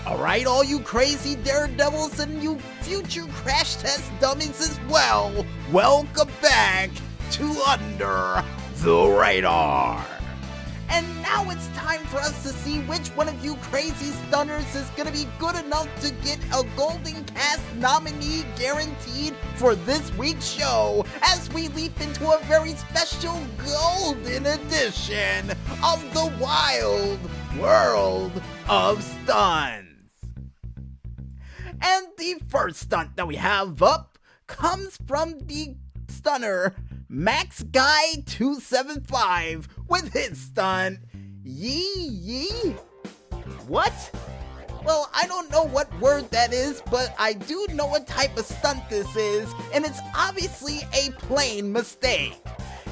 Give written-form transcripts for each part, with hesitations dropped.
Alright, all you crazy daredevils and you future crash test dummies as well, welcome back to Under the Radar. And now it's time for us to see which one of you crazy stunners is gonna be good enough to get a Golden Cast nominee guaranteed for this week's show as we leap into a very special golden edition of the wild world of stunts. And the first stunt that we have up comes from the stunner Max Guy 275 with his stunt, Yee. What? Well, I don't know what word that is, but I do know what type of stunt this is, and it's obviously a plain mistake.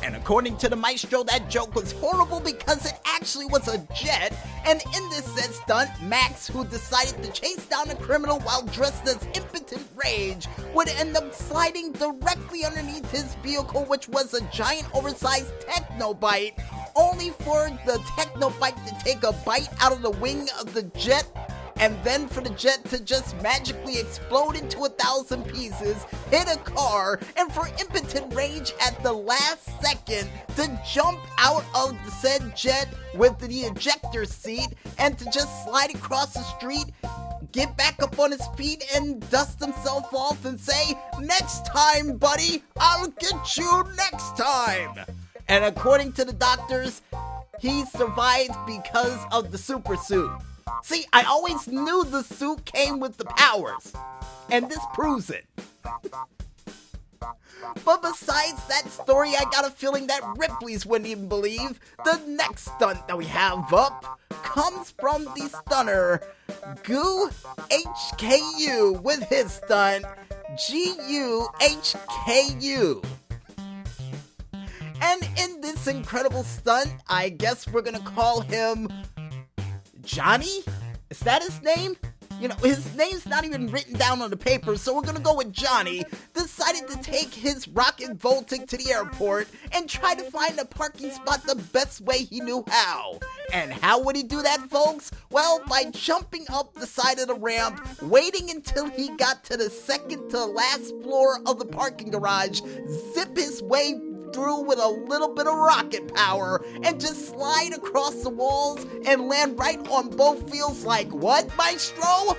And according to the maestro, that joke was horrible because it actually was a jet, and in this said stunt, Max, who decided to chase down a criminal while dressed as Impotent Rage, would end up sliding directly underneath his vehicle, which was a giant oversized Technobite, only for the Technobite to take a bite out of the wing of the jet, and then for the jet to just magically explode into 1,000 pieces, hit a car, and for Impotent Rage at the last second to jump out of the said jet with the ejector seat and to just slide across the street, get back up on his feet and dust himself off and say, "Next time, buddy, I'll get you next time." And according to the doctors, he survived because of the super suit. See, I always knew the suit came with the powers, and this proves it. But besides that story, I got a feeling that Ripley's wouldn't even believe the next stunt that we have up comes from the stunner Goo HKU with his stunt GUHKU. And in this incredible stunt, I guess we're gonna call him Johnny? Is that his name? You know, his name's not even written down on the paper, so we're gonna go with Johnny. Decided to take his rocket Voltic to the airport and try to find a parking spot the best way he knew how. And how would he do that, folks? Well, by jumping up the side of the ramp, waiting until he got to the second to last floor of the parking garage, zip his way through with a little bit of rocket power and just slide across the walls and land right on both wheels like what, maestro?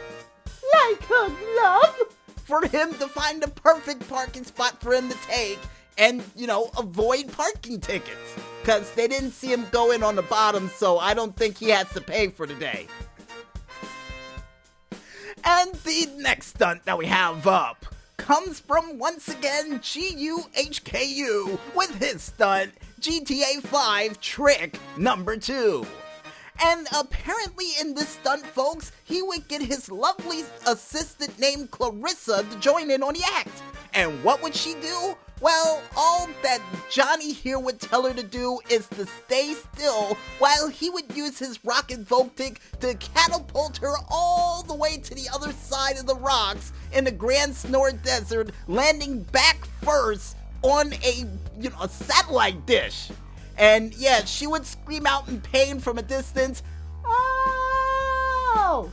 Like a glove? For him to find the perfect parking spot for him to take and, avoid parking tickets. Because they didn't see him go in on the bottom, so I don't think he has to pay for the day. And the next stunt that we have up comes from, once again, GUHKU with his stunt, GTA 5 Trick Number 2. And apparently in this stunt, folks, he would get his lovely assistant named Clarissa to join in on the act. And what would she do? Well, all that Johnny here would tell her to do is to stay still while he would use his rocket Voltic to catapult her all the way to the other side of the rocks in the Grand Snore Desert, landing back first on a satellite dish. And yeah, she would scream out in pain from a distance, "Oh!"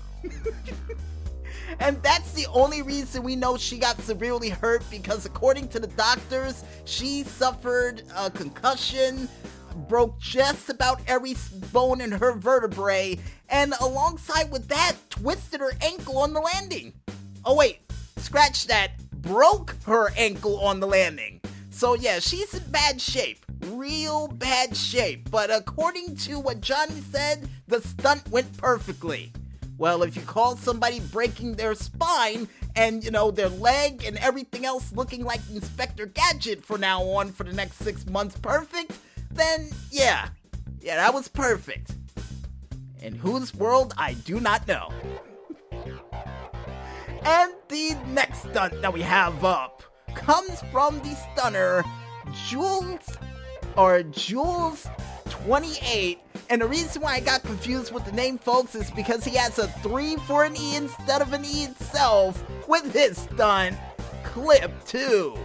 And that's the only reason we know she got severely hurt, because according to the doctors, she suffered a concussion, broke just about every bone in her vertebrae, and alongside with that, twisted her ankle on the landing. Oh wait, scratch that, broke her ankle on the landing. So yeah, she's in bad shape, real bad shape, but according to what Johnny said, the stunt went perfectly. Well, if you call somebody breaking their spine and, their leg and everything else looking like Inspector Gadget from now on for the next 6 months perfect, then yeah, that was perfect. In whose world, I do not know. And the next stunt that we have up comes from the stunner Jules28. And the reason why I got confused with the name, folks, is because he has a 3 for an E instead of an E itself with his stunt, Clip 2.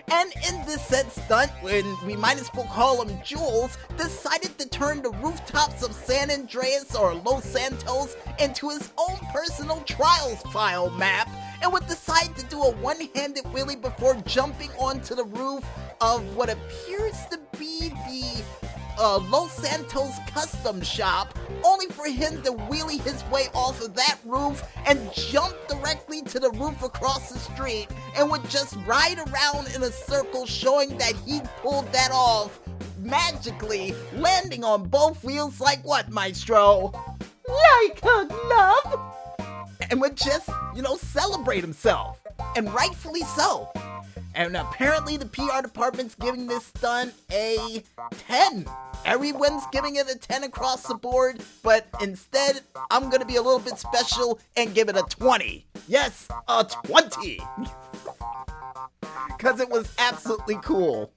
And in this said stunt, when we might as well call him Jules, decided to turn the rooftops of San Andreas or Los Santos into his own personal trials file map, and would decide to do a one-handed wheelie before jumping onto the roof of what appears to be the Los Santos custom shop, only for him to wheelie his way off of that roof and jump directly to the roof across the street, and would just ride around in a circle showing that he pulled that off magically, landing on both wheels like what, Maestro? Like a glove! And would just, celebrate himself. And rightfully so. And apparently the PR department's giving this stunt a 10. Everyone's giving it a 10 across the board, but instead, I'm gonna be a little bit special and give it a 20. Yes, a 20! Because it was absolutely cool.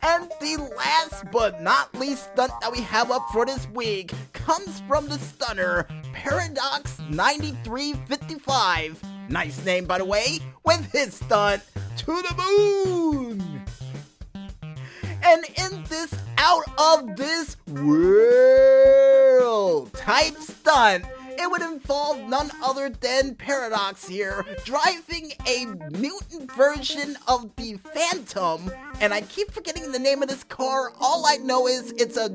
And the last but not least stunt that we have up for this week comes from the stunner, Paradox9355. Nice name, by the way, with his stunt, To the Moon! And in this out of this world type stunt, it would involve none other than Paradox here, driving a mutant version of the Phantom, and I keep forgetting the name of this car. All I know is it's a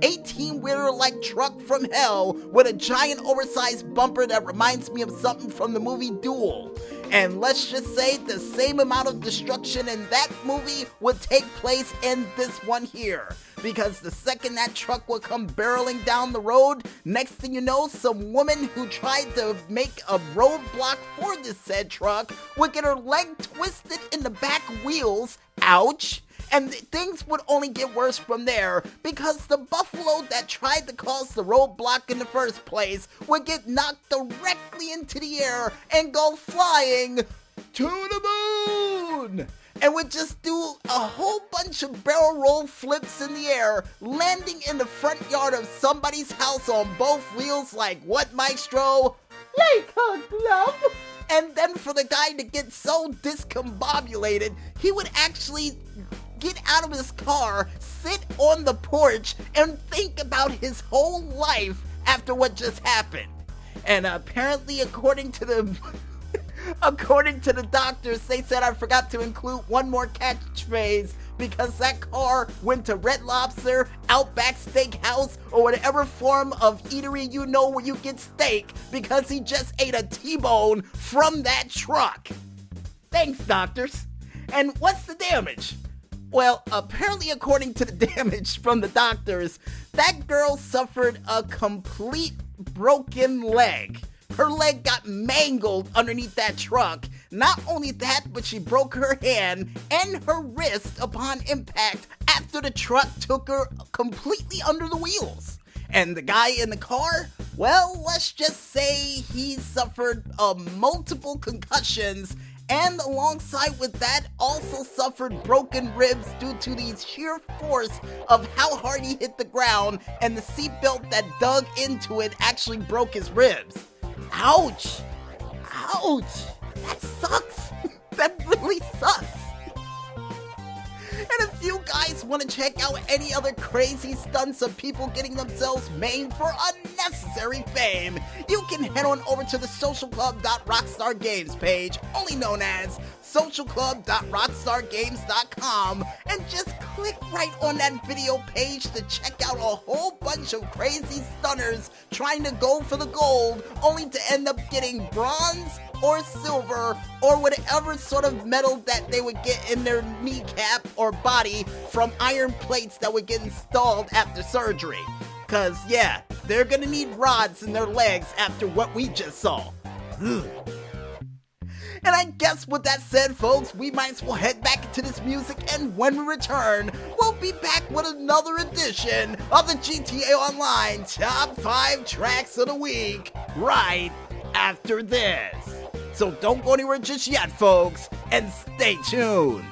18-wheeler like truck from hell with a giant oversized bumper that reminds me of something from the movie Duel. And let's just say the same amount of destruction in that movie would take place in this one here. Because the second that truck would come barreling down the road, next thing you know, some woman who tried to make a roadblock for this said truck would get her leg twisted in the back wheels, ouch, and things would only get worse from there, because the buffalo that tried to cause the roadblock in the first place would get knocked directly into the air and go flying to the moon! And would just do a whole bunch of barrel roll flips in the air, landing in the front yard of somebody's house on both wheels like what, Maestro? Like a glove! And then for the guy to get so discombobulated, he would actually get out of his car, sit on the porch, and think about his whole life after what just happened. And apparently, according to the doctors, they said I forgot to include one more catchphrase because that car went to Red Lobster, Outback Steakhouse, or whatever form of eatery you know where you get steak, because he just ate a T-bone from that truck. Thanks, doctors. And what's the damage? Well, apparently according to the damage from the doctors, that girl suffered a complete broken leg. Her leg got mangled underneath that truck. Not only that, but she broke her hand and her wrist upon impact after the truck took her completely under the wheels. And the guy in the car, well, let's just say he suffered multiple concussions, and alongside with that also suffered broken ribs due to the sheer force of how hard he hit the ground, and the seatbelt that dug into it actually broke his ribs. Ouch! Ouch! That sucks! That really sucks! And if you guys want to check out any other crazy stunts of people getting themselves maimed for unnecessary fame, you can head on over to the socialclub.rockstargames page, only known as socialclub.rockstargames.com, and just click right on that video page to check out a whole bunch of crazy stunners trying to go for the gold, only to end up getting bronze or silver or whatever sort of metal that they would get in their kneecap or body from iron plates that would get installed after surgery. Cause yeah, they're gonna need rods in their legs after what we just saw. Ugh. And I guess with that said, folks, we might as well head back into this music, and when we return, we'll be back with another edition of the GTA Online Top 5 Tracks of the Week right after this. So don't go anywhere just yet, folks, and stay tuned.